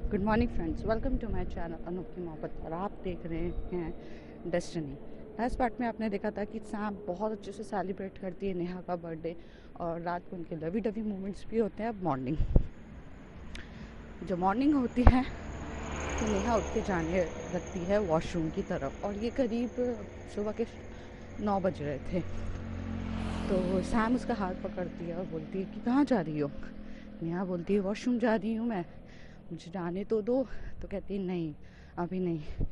Good morning friends, welcome to my channel Anoop की मोहब्बत। और आप देख रहे हैं डेस्टिनी। लास्ट पार्ट में आपने देखा था कि सैम बहुत अच्छे से सेलिब्रेट करती है नेहा का बर्थडे, और रात को उनके लवी डवी मोमेंट्स भी होते हैं। अब मॉर्निंग, जो मॉर्निंग होती है तो नेहा उठ के जाने लगती है वॉशरूम की तरफ, और ये करीब सुबह के 9 बज रहे थे। तो सैम उसका हाथ पकड़ती है और बोलती है कि कहाँ जा रही हो। नेहा बोलती है वॉशरूम जा रही हूँ मैं, मुझे जाने तो दो। तो कहती है नहीं, अभी नहीं,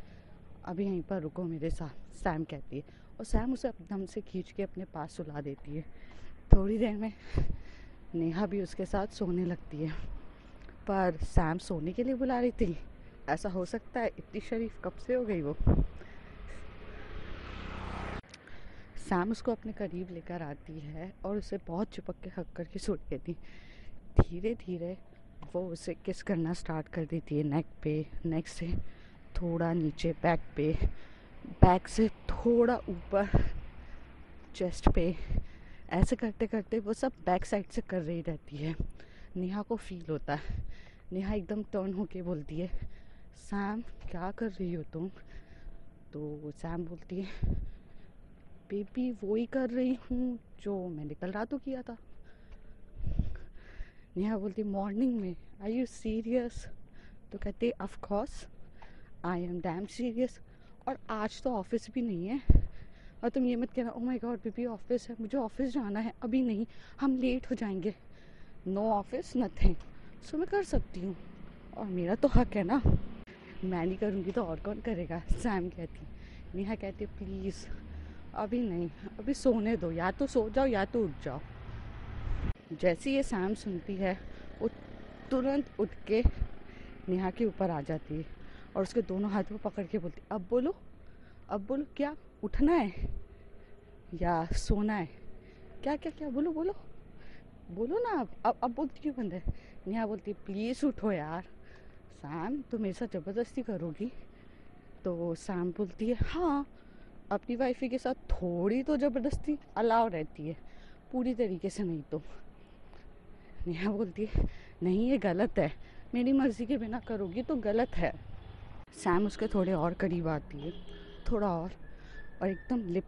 अभी यहीं पर रुको मेरे साथ, सैम कहती है। और सैम उसे एकदम से खींच के अपने पास सुला देती है। थोड़ी देर में नेहा भी उसके साथ सोने लगती है। पर सैम सोने के लिए बुला रही थी, ऐसा हो सकता है? इतनी शरीफ कब से हो गई वो। सैम उसको अपने करीब लेकर आती है और उसे बहुत चिपक के हक करके सो देती। धीरे धीरे वो उसे किस करना स्टार्ट कर देती है, नेक पे, नेक से थोड़ा नीचे बैक पे, बैक से थोड़ा ऊपर चेस्ट पे। ऐसे करते करते वो सब बैक साइड से कर रही रहती है। नेहा को फील होता है। नेहा एकदम टर्न होके बोलती है, सैम क्या कर रही हो तुम? तो सैम बोलती है, बेबी वो ही कर रही हूँ जो मैंने कल रात को किया था। नेहा बोलती मॉर्निंग में, आर यू सीरियस? तो कहते of course I am damn serious, और आज तो ऑफिस भी नहीं है। और तुम ये मत कहना oh my God baby office है, मुझे ऑफिस जाना है, अभी नहीं, हम लेट हो जाएंगे। नो ऑफिस नथिंग, सो मैं कर सकती हूँ, और मेरा तो हक है ना, मैं नहीं करूँगी तो और कौन करेगा, सैम कहती। नेहा कहती प्लीज़ अभी नहीं, अभी सोने दो, या तो सो जाओ या तो उठ जाओ। जैसे ये सैम सुनती है वो तुरंत उठ के नेहा के ऊपर आ जाती है और उसके दोनों हाथों पकड़ के बोलती, अब बोलो, अब बोलो, क्या उठना है या सोना है? क्या क्या क्या, बोलो बोलो, बोलो ना। अब बोलती क्यों बंद है? नेहा बोलती प्लीज़ उठो यार। सैम तुम मेरे साथ ज़बरदस्ती करोगी? तो सैम बोलती है हाँ, अपनी वाइफी के साथ थोड़ी तो ज़बरदस्ती अलाउ रहती है, पूरी तरीके से नहीं। तो नेहा बोलती है नहीं, ये गलत है, मेरी मर्ज़ी के बिना करोगी तो गलत है। सैम उसके थोड़े और करीब आती है, थोड़ा और एकदम लिप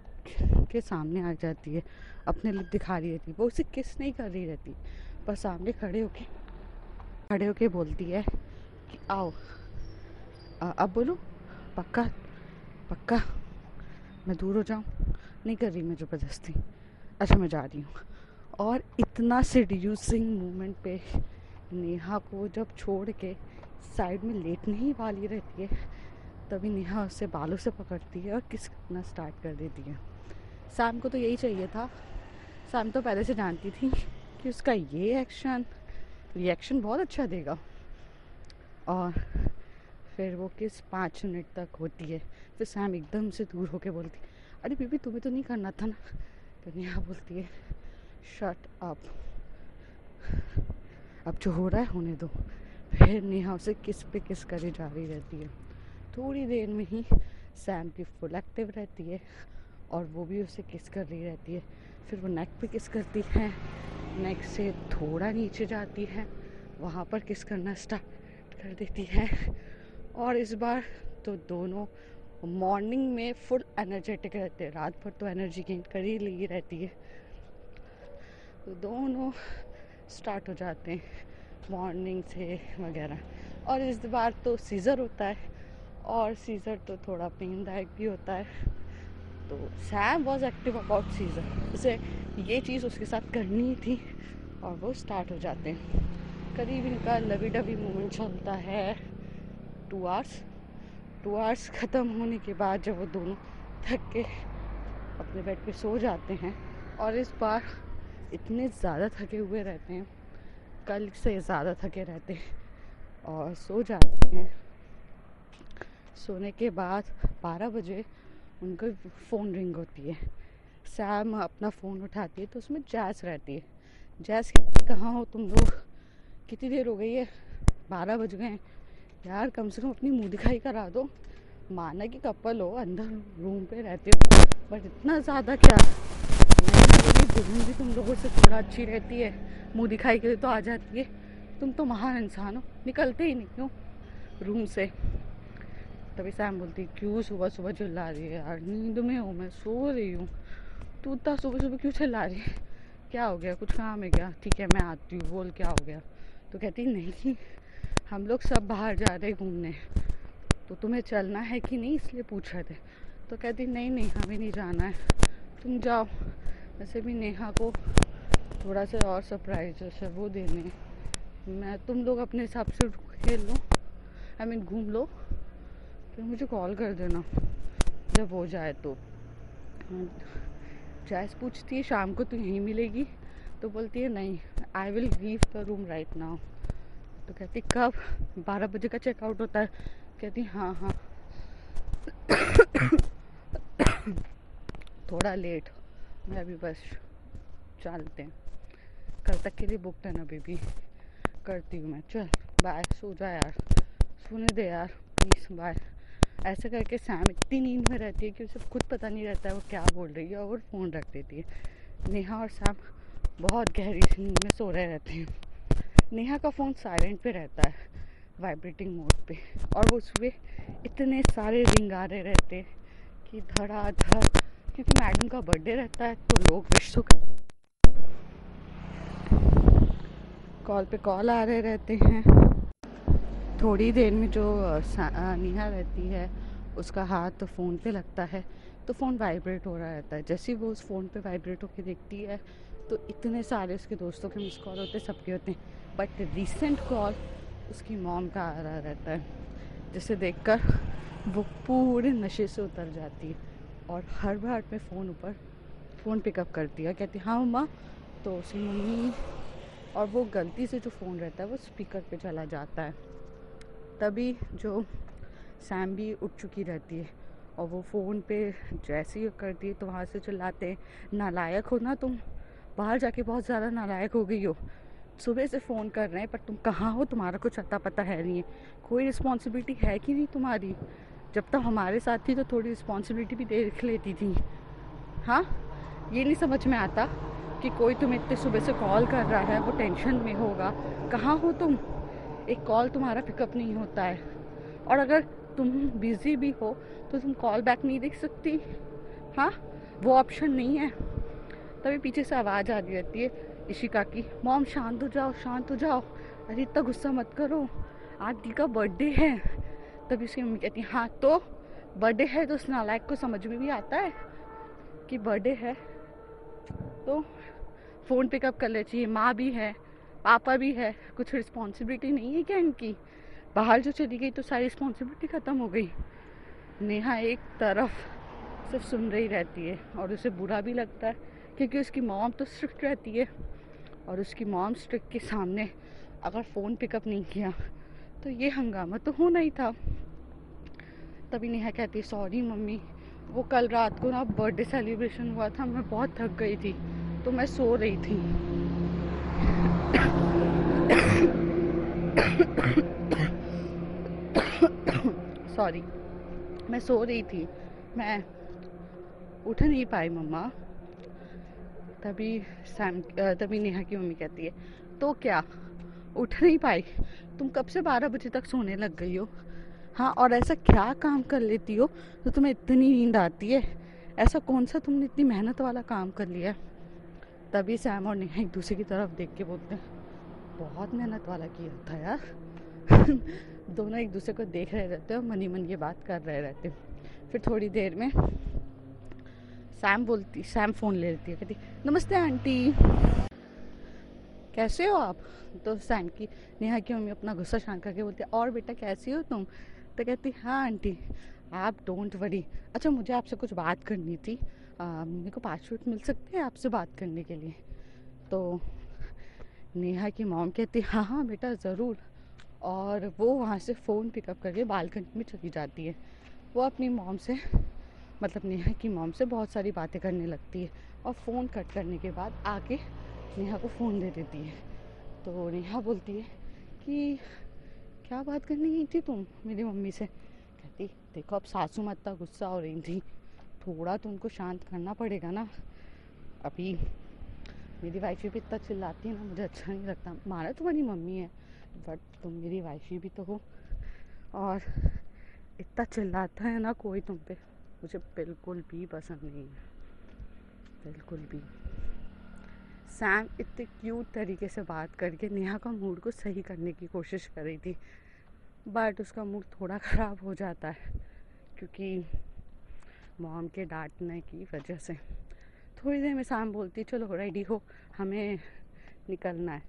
के सामने आ जाती है, अपने लिप दिखा रही रहती है। वो उसे किस नहीं कर रही रहती, पर सामने खड़े होके बोलती है कि आओ, अब बोलो, पक्का पक्का मैं दूर हो जाऊँ? नहीं कर रही मैं ज़बरदस्ती, अच्छा मैं जा रही हूँ। और इतना सेड्यूसिंग मोमेंट पे नेहा को जब छोड़ के साइड में लेटने ही वाली रहती है, तभी नेहा उसे बालों से पकड़ती है और किस करना स्टार्ट कर देती है। सैम को तो यही चाहिए था। सैम तो पहले से जानती थी कि उसका ये रिएक्शन बहुत अच्छा देगा। और फिर वो किस 5 मिनट तक होती है। फिर सैम एकदम से दूर होके बोलती, अरे बेबी तुम्हें तो नहीं करना था ना। तो नेहा बोलती है शट अप, अब जो हो रहा है होने दो। फिर नेहा उसे किस पे किस करे जा रही रहती है। थोड़ी देर में ही सैम भी फुल एक्टिव रहती है और वो भी उसे किस कर रही रहती है। फिर वो नेक पे किस करती है, नेक से थोड़ा नीचे जाती है, वहाँ पर किस करना स्टार्ट कर देती है। और इस बार तो दोनों मॉर्निंग में फुल एनर्जेटिक रहते हैं। रात भर तो एनर्जी गेन कर ही ली रहती है, तो दोनों स्टार्ट हो जाते हैं मॉर्निंग से वगैरह। और इस बार तो सीज़र होता है, और सीज़र तो थोड़ा पेनदायक भी होता है। तो Sam was active about Caesar, उसे ये चीज़ उसके साथ करनी ही थी, और वो स्टार्ट हो जाते हैं। करीब इनका लवी डवी मोमेंट चलता है 2 आवर्स। 2 आवर्स ख़त्म होने के बाद जब वो दोनों थक के अपने बेड पे सो जाते हैं, और इस बार इतने ज़्यादा थके हुए रहते हैं, कल से ज़्यादा थके रहते हैं, और सो जाते हैं। सोने के बाद 12 बजे उनका फ़ोन रिंग होती है। सैम अपना फ़ोन उठाती है तो उसमें जैस रहती है। जैस कहाँ हो तुम लोग, कितनी देर हो गई है, 12 बज गए यार, कम से कम अपनी मुँह दिखाई करा दो। माना कि कपल हो, अंदर रूम पे रहते हो, बट इतना ज़्यादा क्या। मैं भी तुम लोगों से थोड़ा अच्छी रहती है, मुँह दिखाई के लिए तो आ जाती है। तुम तो महान इंसान हो, निकलते ही नहीं क्यों? रूम से। तभी सैम बोलती क्यों सुबह सुबह चिल्ला रही है यार, नींद में हूँ मैं, सो रही हूँ, तू इतना सुबह सुबह क्यों चिल्ला रही है, क्या हो गया, कुछ काम है क्या, ठीक है मैं आती हूँ, बोल क्या हो गया। तो कहती नहीं, हम लोग सब बाहर जा रहे घूमने, तो तुम्हें चलना है कि नहीं इसलिए पूछ रहे थे। तो कहती नहीं नहीं हमें नहीं जाना है, तुम जाओ। वैसे भी नेहा को थोड़ा सा और सरप्राइज है वो देने, मैं तुम लोग अपने हिसाब से खेल लो, आई मीन घूम लो, फिर मुझे कॉल कर देना जब हो जाए तो। जैस पूछती है शाम को तू यहीं मिलेगी, तो बोलती है नहीं, I will leave the room right now. तो कहती कब, 12 बजे का चेकआउट होता है। कहती हाँ हाँ थोड़ा लेट, मैं अभी बस चलते हैं, कल तक के लिए बुक है ना बेबी, करती हूँ मैं, चल बाय, सो जा यार, सोने दे यार प्लीज़, बाय। ऐसे करके सैम इतनी नींद में रहती है कि उसे खुद पता नहीं रहता है वो क्या बोल रही है, और फ़ोन रख देती है। नेहा और सैम बहुत गहरी नींद में सो रहे रहते हैं। नेहा का फ़ोन साइलेंट पे रहता है, वाइब्रेटिंग मोड पे, और वो सुबह इतने सारे रिंग आ रहे रहते हैं कि धड़ाधड़, क्योंकि मैडम का बर्थडे रहता है तो लोग विश तो कॉल पे कॉल आ रहे रहते हैं। थोड़ी देर में जो नेहा रहती है उसका हाथ तो फ़ोन पे लगता है, तो फ़ोन वाइब्रेट हो रहा रहता है। जैसे ही वो उस फ़ोन पे वाइब्रेट होकर देखती है तो इतने सारे उसके दोस्तों के मिस कॉल होते, सबके होते हैं, बट रिसेंट कॉल उसकी मॉम का आ रहा रहता है, जिसे देखकर वो पूरे नशे से उतर जाती है और हर बार में फ़ोन पिकअप करती है, कहती हाँ मम्मा, तो उसकी मम्मी, और वो गलती से जो फ़ोन रहता है वो स्पीकर पे चला जाता है। तभी जो सैम भी उठ चुकी रहती है और वो फ़ोन पे जैसे ही करती है तो वहाँ से चिल्लाते हैं नालायक हो ना तुम, बाहर जाके बहुत ज़्यादा नालायक हो गई हो, सुबह से फ़ोन कर रहे हैं पर तुम कहाँ हो, तुम्हारा कुछ अता पता है नहीं है, कोई रिस्पॉन्सिबिलिटी है कि नहीं तुम्हारी, जब तक हमारे साथ थी तो थोड़ी रिस्पॉन्सिबिलिटी भी देख लेती थी। हाँ, ये नहीं समझ में आता कि कोई तुम्हें इतने सुबह से कॉल कर रहा है, वो टेंशन में होगा, कहाँ हो तुम, एक कॉल तुम्हारा पिकअप नहीं होता है, और अगर तुम बिज़ी भी हो तो तुम कॉल बैक नहीं देख सकती, हाँ वो ऑप्शन नहीं है। तभी पीछे से आवाज़ आ रही रहती है इशिका की, मॉम शांत हो जाओ शांत हो जाओ, अरे इतना गुस्सा मत करो, आज दी का बर्थडे है। तभी उसकी मम्मी कहती है हाँ तो बर्थडे है तो उस नालायक को समझ में भी आता है कि बर्थडे है, तो फ़ोन पिकअप कर ले चाहिए, माँ भी है पापा भी है, कुछ रिस्पॉन्सिबिलिटी नहीं है क्या इनकी, बाहर जो चली गई तो सारी रिस्पॉन्सिबिलिटी ख़त्म हो गई। नेहा एक तरफ सिर्फ सुन रही रहती है और उसे बुरा भी लगता है क्योंकि उसकी मॉम तो स्ट्रिक्ट रहती है, और उसकी मॉम स्ट्रिक्ट के सामने अगर फ़ोन पिकअप नहीं किया तो ये हंगामा तो होना ही था। तभी नेहा कहती है सॉरी मम्मी, वो कल रात को ना बर्थडे सेलिब्रेशन हुआ था, मैं बहुत थक गई थी तो मैं सो रही थी। सॉरी, मैं सो रही थी, मैं उठ नहीं पाई मम्मा। तभी नेहा की मम्मी कहती है तो क्या, उठ नहीं पाई, तुम कब से 12 बजे तक सोने लग गई हो, हाँ और ऐसा क्या काम कर लेती हो तो तुम्हें इतनी नींद आती है, ऐसा कौन सा तुमने इतनी मेहनत वाला काम कर लिया। तभी सैम और नेहा एक दूसरे की तरफ देख के बोलते हैं बहुत मेहनत वाला किया था यार। दोनों एक दूसरे को देख रहे रहते हैं और मन ही मन ये बात कर रहे रहते हैं। फिर थोड़ी देर में सैम फ़ोन ले लेती है, कहती नमस्ते आंटी, कैसे हो आप। तो सैम की नेहा की मम्मी अपना गुस्सा शांत करके बोलती है और बेटा कैसी हो तुम। तो कहती हाँ आंटी, आप डोंट वरी, अच्छा मुझे आपसे कुछ बात करनी थी, मेरे को 5 मिनट मिल सकते हैं आपसे बात करने के लिए। तो नेहा की मॉम कहती हाँ हाँ बेटा ज़रूर, और वो वहाँ से फ़ोन पिकअप करके बालकनी में चली जाती है। वो अपनी मॉम से, मतलब नेहा की मॉम से बहुत सारी बातें करने लगती है, और फ़ोन कट करने के बाद आके नेहा को फ़ोन दे देती है। तो नेहा बोलती है कि क्या बात करने गई थी तुम मेरी मम्मी से। कहती देखो अब सासू माँ इतना गुस्सा हो रही थी, थोड़ा तो उनको शांत करना पड़ेगा ना, अभी मेरी वाइफी भी इतना चिल्लाती है ना, मुझे अच्छा नहीं लगता, माना तुम्हारी मम्मी है बट तुम मेरी वाइफी भी तो हो, और इतना चिल्लाता है ना कोई तुम पे, मुझे बिल्कुल भी पसंद नहीं है, बिल्कुल भी। सैम इतने क्यूट तरीके से बात करके नेहा का मूड को सही करने की कोशिश कर रही थी, बट उसका मूड थोड़ा ख़राब हो जाता है क्योंकि मॉम के डांटने की वजह से। थोड़ी देर में सैम बोलती है चलो रेडी हो, हमें निकलना है।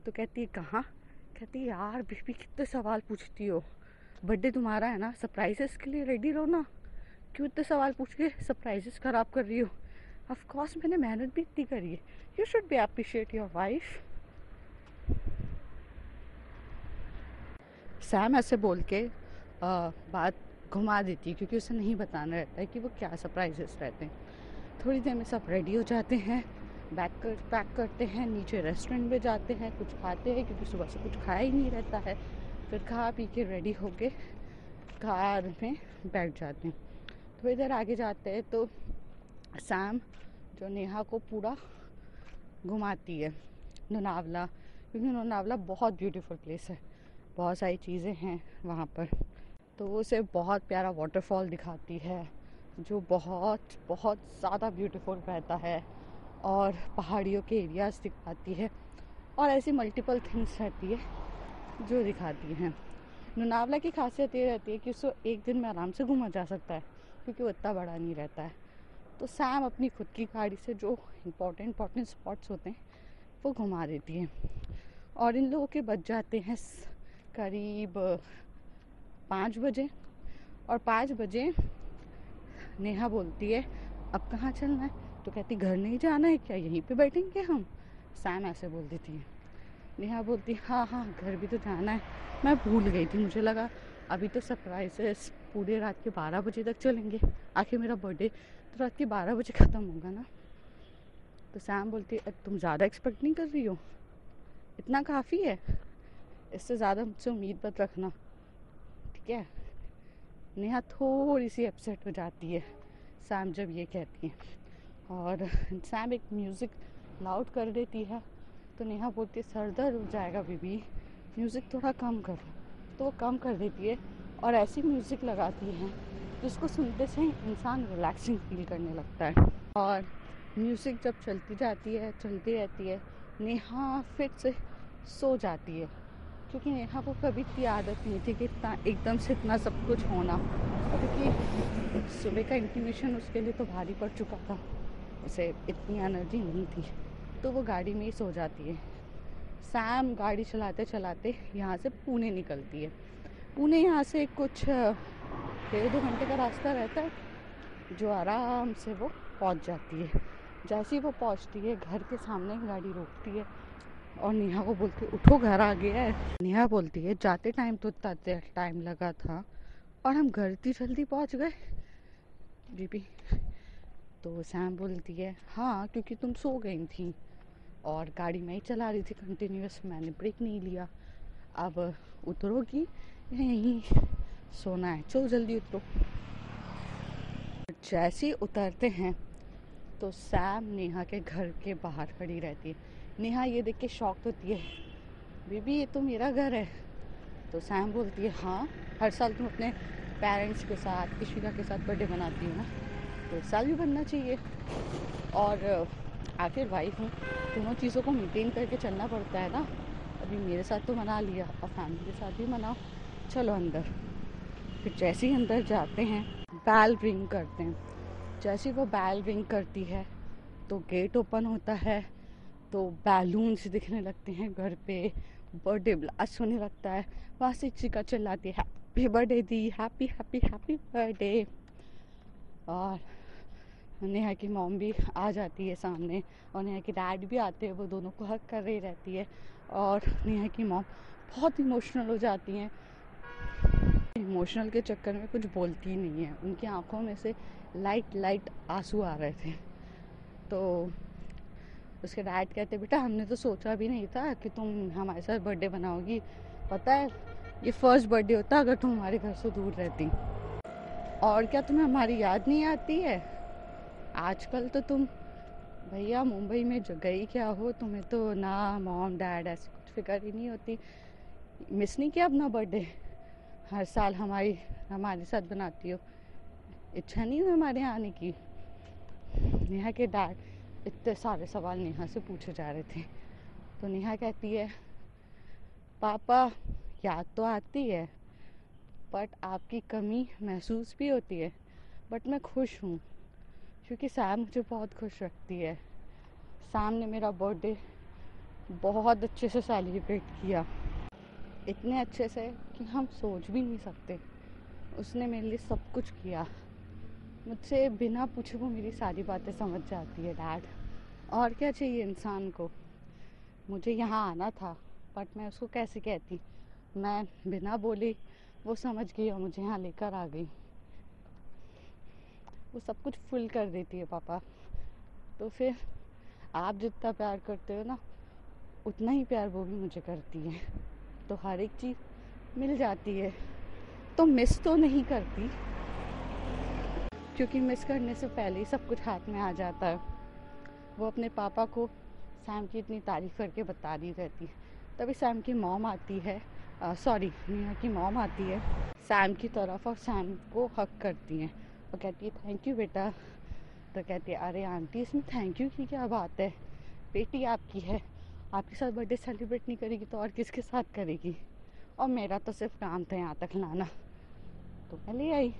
तो कहती है कहाँ? कहती है यार बेबी कितने सवाल पूछती हो, बर्थडे तुम्हारा है ना, सरप्राइजेस के लिए रेडी रहो ना, क्यों इतने सवाल पूछ के सरप्राइजेस ख़राब कर रही हो? ऑफ कोर्स मैंने मेहनत भी इतनी करी है, you should be appreciate your wife. Sam ऐसे बोल के बात घुमा देती है क्योंकि उसे नहीं बताना रहता है कि वो क्या सरप्राइजेस रहते हैं। थोड़ी देर में सब रेडी हो जाते हैं, पैक करते हैं, नीचे रेस्टोरेंट में जाते हैं, कुछ खाते हैं क्योंकि सुबह से कुछ खाया ही नहीं रहता है। फिर खा पी के रेडी होके कार में बैठ जाते हैं। थोड़ी देर आगे जाते हैं तो सैम जो नेहा को पूरा घुमाती है लोनावला, क्योंकि लोनावला बहुत ब्यूटीफुल प्लेस है, बहुत सारी चीज़ें हैं वहाँ पर। तो वो उसे बहुत प्यारा वाटरफॉल दिखाती है जो बहुत बहुत ज़्यादा ब्यूटीफुल रहता है, और पहाड़ियों के एरियाज़ दिखाती है, और ऐसी मल्टीपल थिंग्स रहती है जो दिखाती हैं। लोनावला की खासियत ये रहती है कि उसको एक दिन में आराम से घूमा जा सकता है क्योंकि वो इतना बड़ा नहीं रहता है। तो सैम अपनी खुद की गाड़ी से जो इम्पोर्टेंट स्पॉट्स होते हैं वो घुमा देती है, और इन लोगों के बज जाते हैं करीब 5 बजे। और 5 बजे नेहा बोलती है अब कहाँ चलना है? तो कहती घर नहीं जाना है क्या, यहीं पे बैठेंगे हम? सैम ऐसे बोल देती है। नेहा बोलती हाँ हाँ घर भी तो जाना है, मैं भूल गई थी, मुझे लगा अभी तो सरप्राइजेस पूरे रात के 12 बजे तक चलेंगे, आखिर मेरा बर्थडे तो रात के 12 बजे ख़त्म होगा ना। तो सैम बोलती है तुम ज़्यादा एक्सपेक्ट नहीं कर रही हो, इतना काफ़ी है, इससे ज़्यादा मुझसे उम्मीद मत रखना, ठीक है? नेहा थोड़ी सी अपसेट हो जाती है सैम जब ये कहती है, और सैम एक म्यूज़िक लाउड कर देती है। तो नेहा बोलती है सर दर्द हो जाएगा बेबी, म्यूज़िक थोड़ा कम करो। तो वो कम कर देती है और ऐसी म्यूज़िक लगाती है जिसको सुनते से इंसान रिलैक्सिंग फील करने लगता है। और म्यूज़िक जब चलती रहती है, नेहा फिर से सो जाती है क्योंकि नेहा को कभी इतनी आदत नहीं थी कि इतना एकदम से इतना सब कुछ होना, क्योंकि सुबह का इंटीमेशन उसके लिए तो भारी पड़ चुका था, उसे इतनी एनर्जी नहीं थी, तो वो गाड़ी में ही सो जाती है। सैम गाड़ी चलाते चलाते यहाँ से पुणे निकलती है। पुणे यहाँ से कुछ 1.5-2 घंटे का रास्ता रहता है, जो आराम से वो पहुँच जाती है। जैसे ही वो पहुँचती है घर के सामने गाड़ी रोकती है और नेहा को बोलती है उठो घर आ गया है। नेहा बोलती है जाते टाइम तो इतना टाइम लगा था और हम घर इतनी जल्दी पहुँच गए दीदी। तो सैम बोलती है हाँ क्योंकि तुम सो गई थी और गाड़ी मैं ही चला रही थी कंटिन्यूस, मैंने ब्रेक नहीं लिया। अब उतरोगी यहीं सोना है, चलो जल्दी उतरो। जैसे ही उतरते हैं तो सैम नेहा के घर के बाहर खड़ी रहती है। नेहा ये देख के शॉक होती है, बेबी ये तो मेरा घर है। तो सैम बोलती है हाँ, हर साल तुम अपने पेरेंट्स के साथ इशिका के साथ बर्थडे मनाती हो ना, तो इस साल भी बनना चाहिए। और आखिर वाइफ हूँ, दोनों चीज़ों को मेंटेन करके चलना पड़ता है ना। अभी मेरे साथ तो मना लिया, और फैमिली के साथ भी मनाओ, चलो अंदर। फिर जैसे ही अंदर जाते हैं बैल रिंग करते हैं। जैसे ही वो बैल रिंग करती है तो गेट ओपन होता है, तो बैलून्स दिखने लगते हैं घर पे, बर्थडे ब्लास्ट होने लगता है। वहाँ से चिका चिल्लाती है हैप्पी बर्थडे दी, हैप्पी हैप्पी हैप्पी बर्थडे। और नेहा की मॉम भी आ जाती है सामने, और नेहा के डैड भी आते हैं, वो दोनों को हक कर रही रहती है। और नेहा की मॉम बहुत इमोशनल हो जाती हैं, इमोशनल के चक्कर में कुछ बोलती ही नहीं है, उनकी आंखों में से लाइट आंसू आ रहे थे। तो उसके डैड कहते बेटा हमने तो सोचा भी नहीं था कि तुम हमारे साथ बर्थडे बनाओगी, पता है ये फर्स्ट बर्थडे होता अगर तुम हमारे घर से दूर रहती। और क्या तुम्हें हमारी याद नहीं आती है? आजकल तो तुम भैया मुंबई में जो गई क्या हो, तुम्हें तो ना मॉम डैड ऐसी कुछ फिक्र ही नहीं होती, मिस नहीं किया अपना बर्थडे? हर साल हमारे साथ बनाती हो, इच्छा नहीं हुई हमारे यहाँ आने की। नेहा के डैड इतने सारे सवाल नेहा से पूछे जा रहे थे, तो नेहा कहती है पापा याद तो आती है बट आपकी कमी महसूस भी होती है, बट मैं खुश हूँ क्योंकि सैम मुझे बहुत खुश रखती है। सैम ने मेरा बर्थडे बहुत अच्छे से सेलिब्रेट किया, इतने अच्छे से कि हम सोच भी नहीं सकते। उसने मेरे लिए सब कुछ किया, मुझसे बिना पूछे वो मेरी सारी बातें समझ जाती है डैड। और क्या चाहिए इंसान को। मुझे यहाँ आना था बट मैं उसको कैसे कहती, मैं बिना बोली वो समझ गई और मुझे यहाँ लेकर आ गई। वो सब कुछ फुल कर देती है पापा। तो फिर आप जितना प्यार करते हो ना, उतना ही प्यार वो भी मुझे करती है। तो हर एक चीज़ मिल जाती है। तो मिस तो नहीं करती, क्योंकि मिस करने से पहले ही सब कुछ हाथ में आ जाता है। वो अपने पापा को सैम की इतनी तारीफ़ करके बता रही रहती है। तभी सैम की मॉम आती है, सॉरी नेहा की मॉम आती है सैम की तरफ और सैम को हक करती हैं और कहती है थैंक यू बेटा। तो कहती है अरे आंटी इसमें थैंक यू की क्या बात है, बेटी आपकी है, आपके साथ बर्थडे सेलिब्रेट नहीं करेगी तो और किसके साथ करेगी, और मेरा तो सिर्फ काम था यहाँ तक लाना, तो मैं ले आई।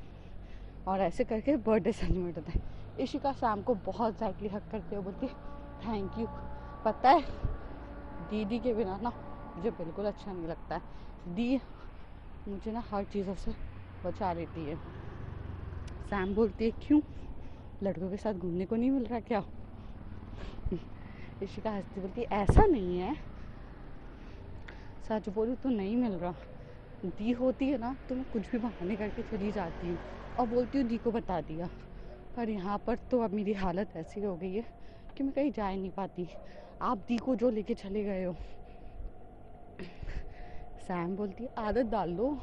और ऐसे करके बर्थडे सेलिब्रेट होता है। इशिका सैम को बहुत ज़्यादा हक करते हुए बोलती थैंक यू। पता है दीदी के बिना ना मुझे बिल्कुल अच्छा नहीं लगता है, दी मुझे ना हर चीज़ों से बचा लेती है। सैम बोलती है क्यों, लड़कों के साथ घूमने को नहीं मिल रहा क्या। इशिका हंसती बोलती है ऐसा नहीं है, सच बोलूँ तो नहीं मिल रहा। दी होती है ना तो मैं कुछ भी बहाने करके चली जाती हूँ और बोलती हूँ दी को बता दिया, पर यहाँ पर तो अब मेरी हालत ऐसी हो गई है कि मैं कहीं जा ही नहीं पाती। आप दी को जो लेके चले गए हो। सैम बोलती है आदत डाल लो,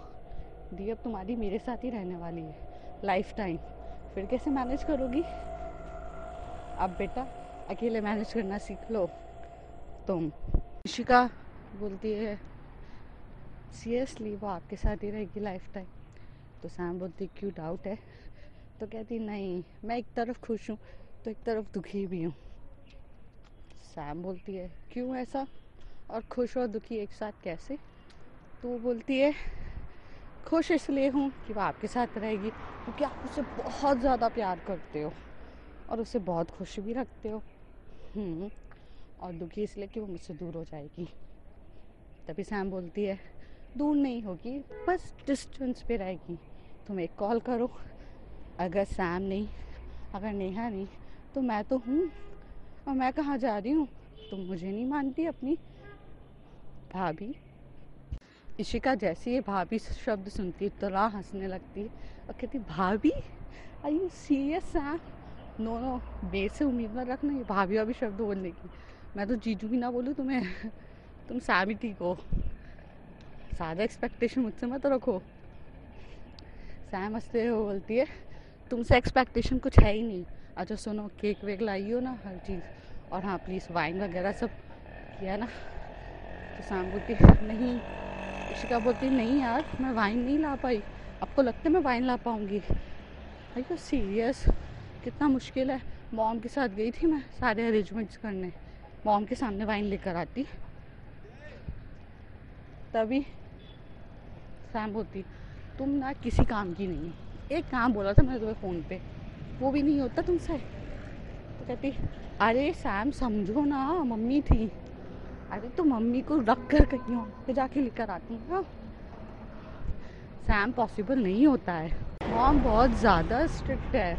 दी अब तुम्हारी मेरे साथ ही रहने वाली है लाइफ टाइम, फिर कैसे मैनेज करोगी। अब बेटा अकेले मैनेज करना सीख लो तुम। इशिका बोलती है सीरियसली वो आपके साथ ही रहेगी लाइफ टाइम। तो सैम बोलती क्यों डाउट है। तो कहती नहीं मैं एक तरफ खुश हूँ तो एक तरफ दुखी भी हूँ। सैम बोलती है क्यों ऐसा, और खुश और दुखी एक साथ कैसे। तो वो बोलती है खुश इसलिए हूँ कि वो आपके साथ रहेगी क्योंकि आप उसे बहुत ज़्यादा प्यार करते हो और उसे बहुत खुश भी रखते हो। और दुखी इसलिए कि वो मुझसे दूर हो जाएगी। तभी सैम बोलती है दूर नहीं होगी बस डिस्टेंस पे रहेगी, तुम एक कॉल करो, अगर सैम नहीं अगर नेहा नहीं तो मैं तो हूँ, और मैं कहाँ जा रही हूँ, तुम मुझे नहीं मानती अपनी भाभी। इशिका जैसे ये भाभी शब्द सुनती है तो राह हंसने लगती है और कहती भाभी are you serious Sam, no no बेर से उम्मीद मत रखना ये भाभी वाभी शब्द बोलने की, मैं तो जीजू भी ना बोलूँ तुम्हें, तुम सैम ही ठीक हो, ज़्यादा एक्सपेक्टेशन मुझसे मत रखो। सैम हंसते हुए बोलती है तुमसे एक्सपेक्टेशन कुछ है ही नहीं। अच्छा सुनो केक वेक लाई हो ना हर चीज़, और हाँ प्लीज़ वाइन वगैरह सब किया ना। तो सैम बोलती नहीं, इशिका बोलती नहीं यार मैं वाइन नहीं ला पाई, आपको लगता है मैं वाइन ला पाऊँगी, आर यू सीरियस, कितना मुश्किल है। मॉम के साथ गई थी मैं सारे अरेंजमेंट्स करने, मॉम के सामने वाइन लेकर आती। तभी सैम बोलती तुम ना किसी काम की नहीं, एक काम बोला था मैंने तुम्हें फ़ोन पे वो भी नहीं होता तुमसे। तो कहती अरे सैम समझो ना मम्मी थी, अरे तो मम्मी को रख कर कहीं और पे जाके लेकर आती है ना। सैम पॉसिबल नहीं होता है, मॉम बहुत ज़्यादा स्ट्रिक्ट है,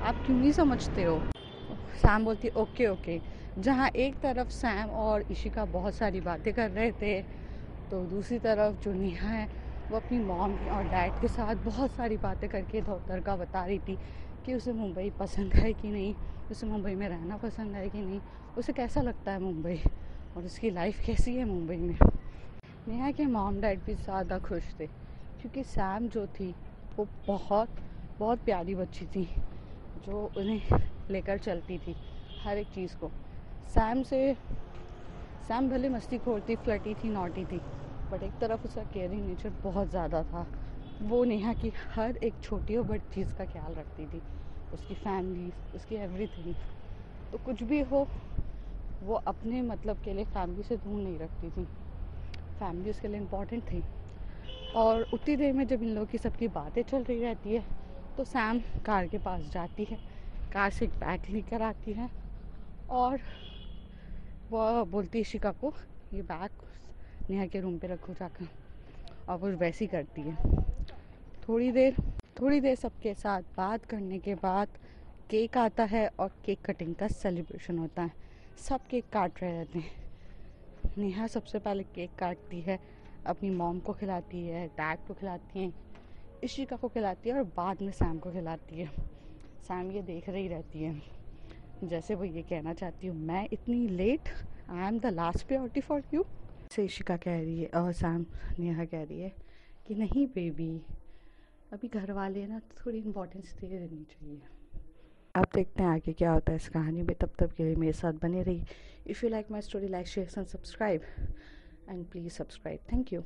आप क्यों नहीं समझते हो। सैम बोलती ओके ओके। जहाँ एक तरफ सैम और इशिका बहुत सारी बातें कर रहे थे, तो दूसरी तरफ जो नेहा है वो अपनी मॉम और डैड के साथ बहुत सारी बातें करके इधर उधर का बता रही थी कि उसे मुंबई पसंद है कि नहीं, उसे मुंबई में रहना पसंद है कि नहीं, उसे कैसा लगता है मुंबई और उसकी लाइफ कैसी है मुंबई में। नेहा के मॉम डैड भी ज़्यादा खुश थे क्योंकि सैम जो थी वो बहुत बहुत प्यारी बच्ची थी जो उन्हें लेकर चलती थी हर एक चीज़ को। सैम भले मस्तीखोर थी, फ्लर्टी थी, नॉटी थी, बट एक तरफ उसका केयरिंग नेचर बहुत ज़्यादा था। वो नेहा की हर एक छोटी और बड़ी चीज़ का ख्याल रखती थी, उसकी फैमिली, उसकी एवरीथिंग। तो कुछ भी हो वो अपने मतलब के लिए फैमिली से दूर नहीं रखती थी, फैमिली उसके लिए इम्पॉर्टेंट थी। और उतनी देर में जब इन लोगों की सबकी बातें चल रही रहती है तो सैम कार के पास जाती है, कार से एक बैग लेकर आती है और वह बोलती है शिका को ये बैग नेहा के रूम पे रखो जाकर, और वो वैसे ही करती है। थोड़ी देर सबके साथ बात करने के बाद केक आता है और केक कटिंग का सेलिब्रेशन होता है। सब केक काट रहे रहते हैं। नेहा सबसे पहले केक काटती है, अपनी मॉम को खिलाती है, डैड को खिलाती है, इशिका को खिलाती है और बाद में सैम को खिलाती है। सैम ये देख रही रहती है, जैसे वो ये कहना चाहती हूँ मैं इतनी late, I am the last priority for you. से इशिका कह रही है और सैम नेहा कह रही है कि नहीं बेबी, अभी घर वाले हैं ना, थोड़ी इम्पोर्टेंस दे देनी चाहिए। अब देखते हैं आगे क्या होता है इस कहानी में। तब तक के लिए मेरे साथ बने रही। If you like my story, like share and subscribe, and please subscribe. Thank you.